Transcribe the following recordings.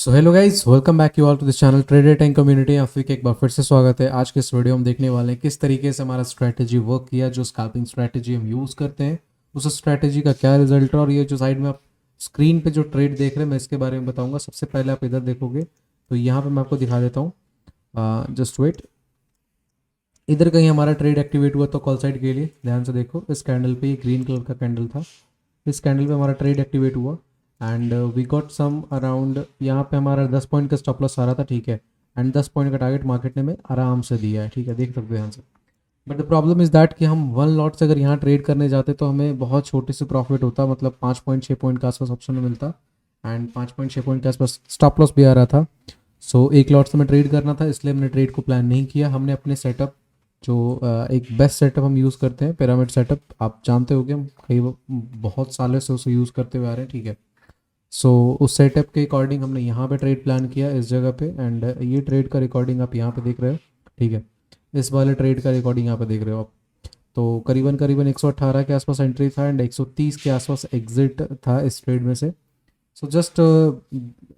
So hello guys, welcome back you all to this channel trader time community. आप सभी का एक बार फिर से स्वागत है। आज के इस वीडियो में देखने वाले हैं किस तरीके से हमारा स्ट्रैटेजी वर्क किया। जो स्कैल्पिंग स्ट्रैटेजी हम यूज़ करते हैं उस स्ट्रैटेजी का क्या रिजल्ट है, और ये जो साइड में आप स्क्रीन पे जो ट्रेड देख रहे हैं मैं इसके बारे में बताऊंगा। सबसे पहले आप इधर देखोगे तो यहाँ पे मैं आपको दिखा देता हूँ। जस्ट वेट, इधर कहीं हमारा ट्रेड एक्टिवेट हुआ तो कॉल साइड के लिए ध्यान से देखो। इस कैंडल पे, ये ग्रीन कलर का कैंडल था, इस कैंडल पे हमारा ट्रेड एक्टिवेट हुआ and we got some around, यहाँ पे हमारा 10 पॉइंट का स्टॉप लॉस आ रहा था, ठीक है। एंड 10 पॉइंट का टारगेट मार्केट ने में आराम से दिया है, ठीक है, देख सकते हो ध्यान से। But the problem is that कि हम वन लॉट से अगर यहाँ ट्रेड करने जाते तो हमें बहुत छोटे से प्रॉफिट होता, मतलब 5.6 पॉइंट के आसपास ऑप्शन में मिलता एंड 5.6 पॉइंट के आसपास स्टॉप लॉस भी आ रहा था। सो एक लॉट से हमें ट्रेड करना था, इसलिए हमने ट्रेड को प्लान नहीं किया। हमने अपने सेटअप जो एक बेस्ट सेटअप हम यूज़ करते हैं, पिरामिड सेटअप, आप जानते होगे, हम कई बहुत सालों से उसे यूज़ करते हुए आ रहे हैं, ठीक है। सो उस सेटअप के अकॉर्डिंग हमने यहाँ पे ट्रेड प्लान किया इस जगह पे एंड ये ट्रेड का रिकॉर्डिंग आप यहाँ पे देख रहे हो, ठीक है। इस वाले ट्रेड का रिकॉर्डिंग यहाँ पे देख रहे हो आप। तो करीबन करीबन 118 के आसपास एंट्री था एंड 130 के आसपास एग्जिट था इस ट्रेड में से। सो जस्ट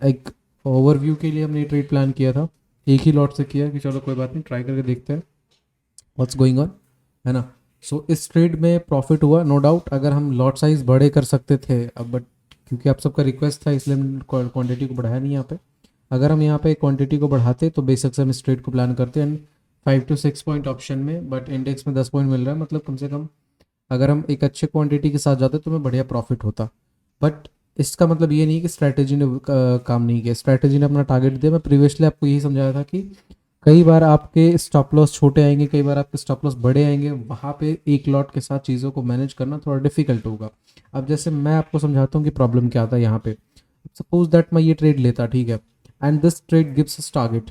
एक ओवरव्यू के लिए हमने ये ट्रेड प्लान किया था, एक ही लॉट से किया कि चलो कोई बात नहीं, ट्राई करके देखते हैं व्हाट्स गोइंग ऑन, है ना। सो इस ट्रेड में प्रॉफिट हुआ नो डाउट। अगर हम लॉट साइज बड़े कर सकते थे अब, बट क्योंकि आप सबका रिक्वेस्ट था इसलिए हमने क्वांटिटी को बढ़ाया नहीं यहाँ पे। अगर हम यहाँ पे क्वांटिटी को बढ़ाते तो बेशक से हम इस ट्रेड को प्लान करते एंड 5 to 6 पॉइंट ऑप्शन में, बट इंडेक्स में 10 पॉइंट मिल रहा है, मतलब कम से कम अगर हम एक अच्छे क्वांटिटी के साथ जाते तो हमें बढ़िया प्रॉफिट होता। बट इसका मतलब ये नहीं कि स्ट्रैटेजी ने काम नहीं किया, स्ट्रैटेजी ने अपना टारगेट दिया। मैं प्रीवियसली आपको यही समझाया था कि कई बार आपके स्टॉप लॉस छोटे आएंगे, कई बार आपके स्टॉप लॉस बड़े आएंगे, वहाँ पे एक लॉट के साथ चीज़ों को मैनेज करना थोड़ा डिफिकल्ट होगा। अब जैसे मैं आपको समझाता हूँ कि प्रॉब्लम क्या आता है यहाँ पे। सपोज दैट मैं ये ट्रेड लेता, ठीक है, and this trade gives us target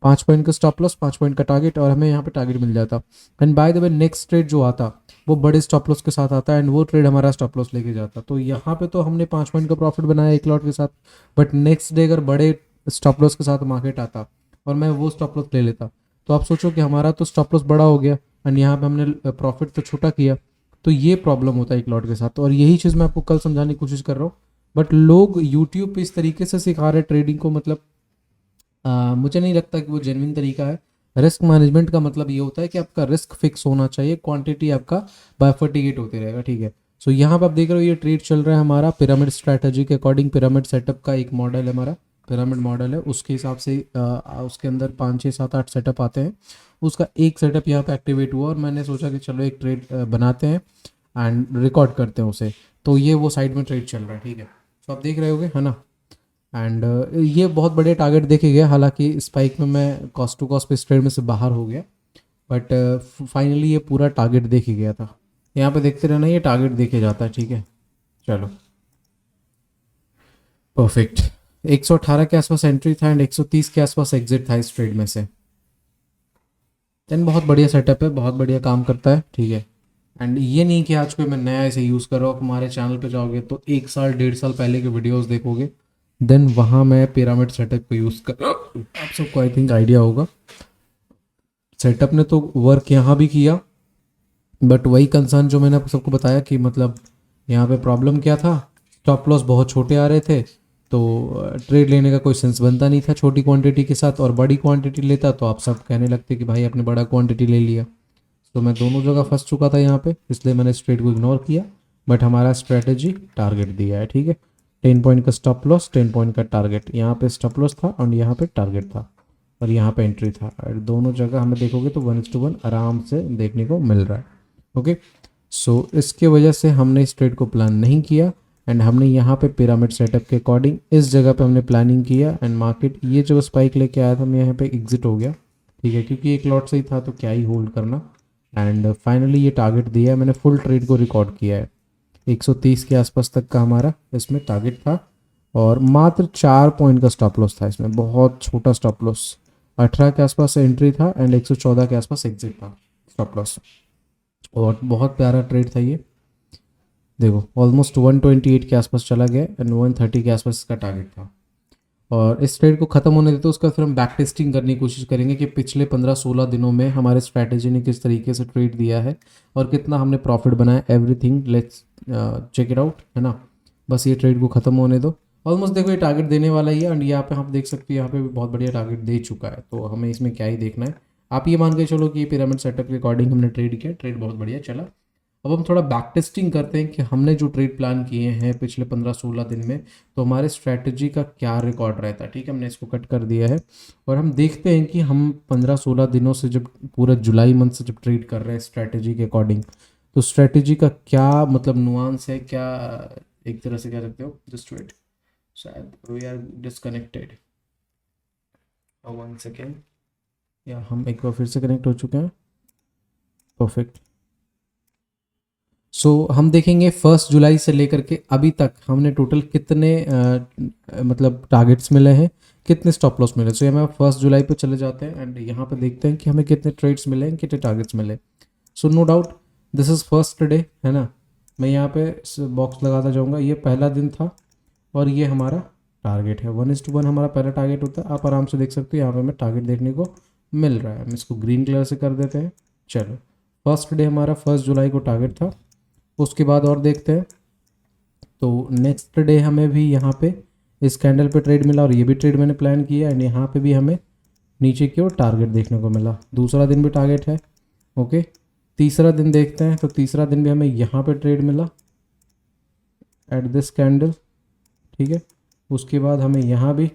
5 point का स्टॉप लॉस, 5 पॉइंट का टारगेट, और हमें यहाँ पे टारगेट मिल जाता। And by the way next trade जो आता वो बड़े स्टॉप लॉस के साथ आता है एंड वो ट्रेड हमारा स्टॉप लॉस लेके जाता। तो यहाँ पे तो हमने 5 पॉइंट का प्रॉफिट बनाया एक लॉट के साथ, बट नेक्स्ट डे अगर बड़े स्टॉप लॉस के साथ मार्केट आता और मैं वो स्टॉप लॉस ले लेता, तो आप सोचो कि हमारा तो स्टॉप लॉस बड़ा हो गया एंड यहाँ पे हमने प्रॉफिट तो छोटा किया। तो ये प्रॉब्लम होता है एक लॉट के साथ, और यही चीज़ मैं आपको कल समझाने की कोशिश कर रहा हूँ। बट लोग यूट्यूब पे इस तरीके से सिखा रहे ट्रेडिंग को, मतलब मुझे नहीं लगता कि वो जेन्युइन तरीका है। रिस्क मैनेजमेंट का मतलब ये होता है कि आपका रिस्क फिक्स होना चाहिए, क्वांटिटी आपका बायफर्टिगेट होते रहेगा, ठीक है। सो यहाँ पर आप देख रहे हो ये ट्रेड चल रहा है हमारा पिरामिड स्ट्रैटेजी के अकॉर्डिंग। पिरामिड सेटअप का एक मॉडल है हमारा, पिरामिड मॉडल है, उसके हिसाब से उसके अंदर 5 6 7 8 सेटअप आते हैं। उसका एक सेटअप यहाँ पे एक्टिवेट हुआ और मैंने सोचा कि चलो एक ट्रेड बनाते हैं एंड रिकॉर्ड करते हैं उसे। तो ये वो साइड में ट्रेड चल रहा है, ठीक है। तो आप देख रहे होगे, है ना। एंड ये बहुत बड़े टारगेट देखे गए, हालांकि स्पाइक में मैं कॉस्ट टू कॉस्ट पे इस ट्रेड में से बाहर हो गया, बट फाइनली ये पूरा टारगेट देखे गया था। यहाँ पे देखते रहना, ये टारगेट देखे जाता है, ठीक है। चलो परफेक्ट, 118 के आसपास एंट्री था एंड 130 के आसपास एग्जिट था इस ट्रेड में से। देन बहुत बढ़िया सेटअप है, बहुत बढ़िया काम करता है, ठीक है। एंड ये नहीं कि आज कोई मैं नया इसे यूज़ कर रहा हूँ। आप हमारे चैनल पे जाओगे तो 1 साल 1.5 साल पहले के वीडियोस देखोगे, देन वहाँ मैं पिरामिड सेटअप को यूज़ कर, आप सबको आई थिंक आइडिया होगा। सेटअप ने तो वर्क यहाँ भी किया, बट वही कंसर्न जो मैंने आप सबको बताया कि मतलब यहाँ पे प्रॉब्लम क्या था, स्टॉप लॉस बहुत छोटे आ रहे थे, तो ट्रेड लेने का कोई सेंस बनता नहीं था छोटी क्वांटिटी के साथ। और बड़ी क्वांटिटी लेता तो आप सब कहने लगते कि भाई आपने बड़ा क्वांटिटी ले लिया। तो मैं दोनों जगह फंस चुका था यहाँ पे, इसलिए मैंने इस ट्रेड को इग्नोर किया। बट हमारा स्ट्रेटेजी टारगेट दिया है, ठीक है। 10 पॉइंट का स्टॉप लॉस, 10 पॉइंट का टारगेट, यहाँ पे स्टॉप लॉस था और यहाँ पे टारगेट था, और यहाँ पे एंट्री था। और दोनों जगह हमें देखोगे तो 1:1 आराम से देखने को मिल रहा है, ओके। सो इसके वजह से हमने इस ट्रेड को प्लान नहीं किया एंड हमने यहाँ पे पिरामिड सेटअप के अकॉर्डिंग इस जगह पे हमने प्लानिंग किया एंड मार्केट ये जो स्पाइक लेके आया था मैं यहाँ पे एग्जिट हो गया, ठीक है, क्योंकि एक लॉट से ही था तो क्या ही होल्ड करना। एंड फाइनली ये टारगेट दिया है, मैंने फुल ट्रेड को रिकॉर्ड किया है। 130 के आसपास तक का हमारा इसमें टारगेट था और मात्र 4 पॉइंट का स्टॉप लॉस था इसमें, बहुत छोटा स्टॉप लॉस। 18 के आसपास एंट्री था एंड 114 के आसपास एग्जिट था स्टॉप लॉस, और बहुत प्यारा ट्रेड था ये। देखो ऑलमोस्ट 128 के आसपास चला गया एंड 130 के आसपास इसका टारगेट था। और इस ट्रेड को ख़त्म होने देते उसका फिर हम बैक टेस्टिंग करने की कोशिश करेंगे कि पिछले 15-16 दिनों में हमारे स्ट्रैटेजी ने किस तरीके से ट्रेड दिया है और कितना हमने प्रॉफिट बनाया, everything let's check it out, है ना। बस ये ट्रेड को ख़त्म होने दो ऑलमोस्ट देखो ये टारगेट देने वाला ही है, एंड यहाँ पे आप देख सकते हो यहाँ पे भी बहुत बढ़िया टारगेट दे चुका है। तो हमें इसमें क्या ही देखना है, आप ये मान के चलो कि ये पिरामिड सेटअप के अकॉर्डिंग हमने ट्रेड किया, ट्रेड बहुत बढ़िया चला। अब हम थोड़ा बैक टेस्टिंग करते हैं कि हमने जो ट्रेड प्लान किए हैं पिछले 15-16 दिन में, तो हमारे स्ट्रैटेजी का क्या रिकॉर्ड रहता है। ठीक है, हमने इसको कट कर दिया है और हम देखते हैं कि हम 15-16 दिनों से जब पूरा जुलाई मंथ से जब ट्रेड कर रहे हैं स्ट्रैटेजी के अकॉर्डिंग, तो स्ट्रैटेजी का क्या मतलब नुआंस है, क्या एक तरह से कह सकते हो। जस्ट वेट, शायद we are disconnected, one second, या हम एक बार फिर से कनेक्ट हो चुके हैं। परफेक्ट। सो हम देखेंगे 1 जुलाई से लेकर के अभी तक हमने टोटल कितने मतलब टारगेट्स मिले हैं, कितने स्टॉप लॉस मिले। सो हमें 1 जुलाई पे चले जाते हैं एंड यहाँ पे देखते हैं कि हमें कितने ट्रेड्स मिले हैं, कितने टारगेट्स मिले। So no doubt this is first day, है ना। मैं यहाँ पे बॉक्स लगाता जाऊँगा, ये पहला दिन था और ये हमारा टारगेट है। 1:1 हमारा पहला टारगेट होता है। आप आराम से देख सकते हो यहाँ पे हमें टारगेट देखने को मिल रहा है। हम इसको ग्रीन कलर से कर देते हैं। चलो, फर्स्ट डे हमारा 1 जुलाई को टारगेट था। उसके बाद और देखते हैं, तो नेक्स्ट डे हमें भी यहाँ पे इस कैंडल पे ट्रेड मिला और ये भी ट्रेड मैंने प्लान किया एंड यहाँ पे भी हमें नीचे की ओर टारगेट देखने को मिला। दूसरा दिन भी टारगेट है। ओके, तीसरा दिन देखते हैं, तो तीसरा दिन भी हमें यहाँ पे ट्रेड मिला एट दिस कैंडल। ठीक है, उसके बाद हमें यहाँ भी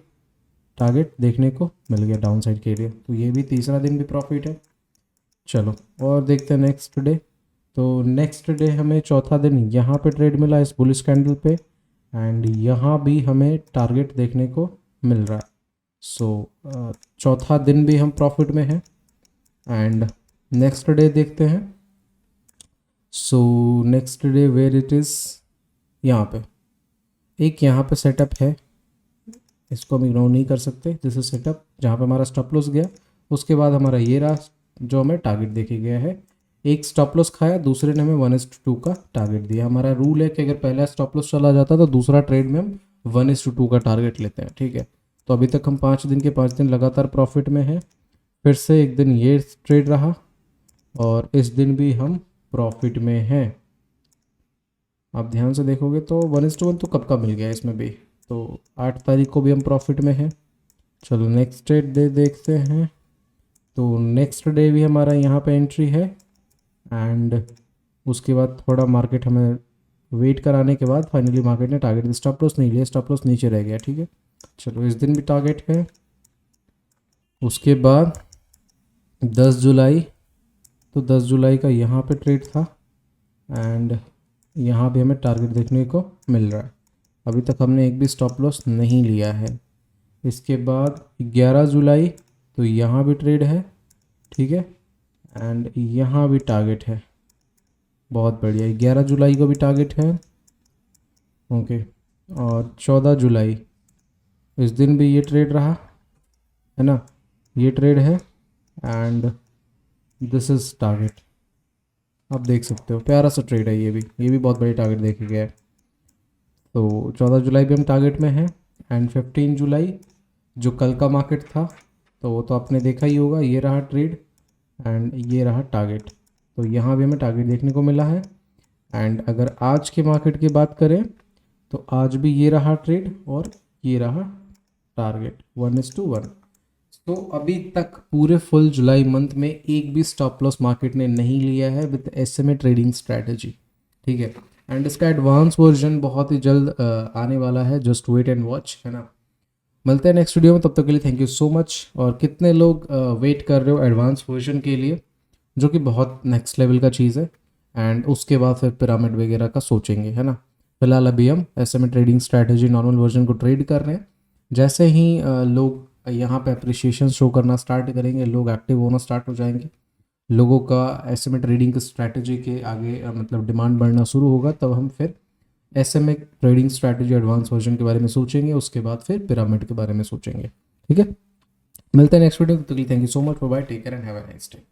टारगेट देखने को मिल गया डाउन साइड के लिए, तो ये भी तीसरा दिन भी प्रॉफिट है। चलो और देखते हैं नेक्स्ट डे। तो नेक्स्ट डे हमें चौथा दिन यहाँ पे ट्रेड मिला इस बुलिश कैंडल पे एंड यहाँ भी हमें टारगेट देखने को मिल रहा है। सो चौथा दिन भी हम प्रॉफिट में हैं एंड नेक्स्ट डे देखते हैं। So next day where it is, यहाँ पे एक यहाँ पे सेटअप है, इसको हम इग्नोर नहीं कर सकते। दिस इज सेटअप जहाँ पे हमारा स्टॉप लॉस गया। उसके बाद हमारा ये रहा जो हमें टारगेट देखे गया है। एक स्टॉप लॉस खाया, दूसरे ने हमें 1:2 का टारगेट दिया। हमारा रूल है कि अगर पहला स्टॉप लॉस चला जाता तो दूसरा ट्रेड में हम 1:2 का टारगेट लेते हैं। ठीक है, तो अभी तक हम 5 दिन के 5 दिन लगातार प्रॉफिट में हैं। फिर से एक दिन ये ट्रेड रहा और इस दिन भी हम प्रॉफिट में हैं। आप ध्यान से देखोगे तो 1:1 तो कब का मिल गया इसमें भी, तो 8 तारीख को भी हम प्रॉफिट में हैं। चलो नेक्स्ट डे देखते हैं। तो नेक्स्ट डे भी हमारा यहाँ पे एंट्री है एंड उसके बाद थोड़ा मार्केट हमें वेट कराने के बाद फाइनली मार्केट ने टारगेट स्टॉप लॉस नहीं लिया, स्टॉप लॉस नीचे रह गया। ठीक है, चलो इस दिन भी टारगेट है। उसके बाद 10 जुलाई, तो 10 जुलाई का यहाँ पे ट्रेड था एंड यहाँ भी हमें टारगेट देखने को मिल रहा है। अभी तक हमने एक भी स्टॉप लॉस नहीं लिया है। इसके बाद 11 जुलाई, तो यहाँ भी ट्रेड है। ठीक है, एंड यहाँ भी टारगेट है। बहुत बढ़िया, 11 जुलाई को भी टारगेट है। ओके, और 14 जुलाई इस दिन भी ये ट्रेड रहा, है ना, ये ट्रेड है एंड दिस इज़ टारगेट। आप देख सकते हो प्यारा सा ट्रेड है, ये भी बहुत बड़ी टारगेट देखी गया है। तो 14 जुलाई भी हम टारगेट में हैं एंड 15 जुलाई जो कल का मार्केट था, तो वो तो आपने देखा ही होगा। ये रहा ट्रेड एंड ये रहा टारगेट, तो यहाँ भी हमें टारगेट देखने को मिला है। एंड अगर आज के मार्केट की बात करें तो आज भी ये रहा ट्रेड और ये रहा टारगेट 1:1। तो अभी तक पूरे फुल जुलाई मंथ में एक भी स्टॉप लॉस मार्केट ने नहीं लिया है विद SMA ट्रेडिंग स्ट्रैटेजी। ठीक है, एंड इसका एडवांस वर्जन बहुत ही जल्द आने वाला है। जस्ट वेट एंड वॉच, है ना। मिलते हैं नेक्स्ट वीडियो में, तब तक के लिए थैंक यू सो मच। और कितने लोग वेट कर रहे हो एडवांस वर्जन के लिए, जो कि बहुत नेक्स्ट लेवल का चीज़ है, एंड उसके बाद फिर पिरामिड वगैरह का सोचेंगे, है ना। फिलहाल अभी हम SMA trading strategy normal version को ट्रेड कर रहे हैं। जैसे ही लोग यहाँ पे अप्रिशिएशन शो करना स्टार्ट करेंगे, लोग एक्टिव होना स्टार्ट हो जाएंगे, लोगों का SMA ट्रेडिंग की स्ट्रैटेजी के आगे मतलब डिमांड बढ़ना शुरू होगा, तब हम फिर SMA trading strategy advance version के बारे में सोचेंगे। उसके बाद फिर पिरामिड के बारे में सोचेंगे। ठीक है, मिलते हैं नेक्स्ट वीडियो, तब तक के लिए thank you so much, bye, take care and have a nice day.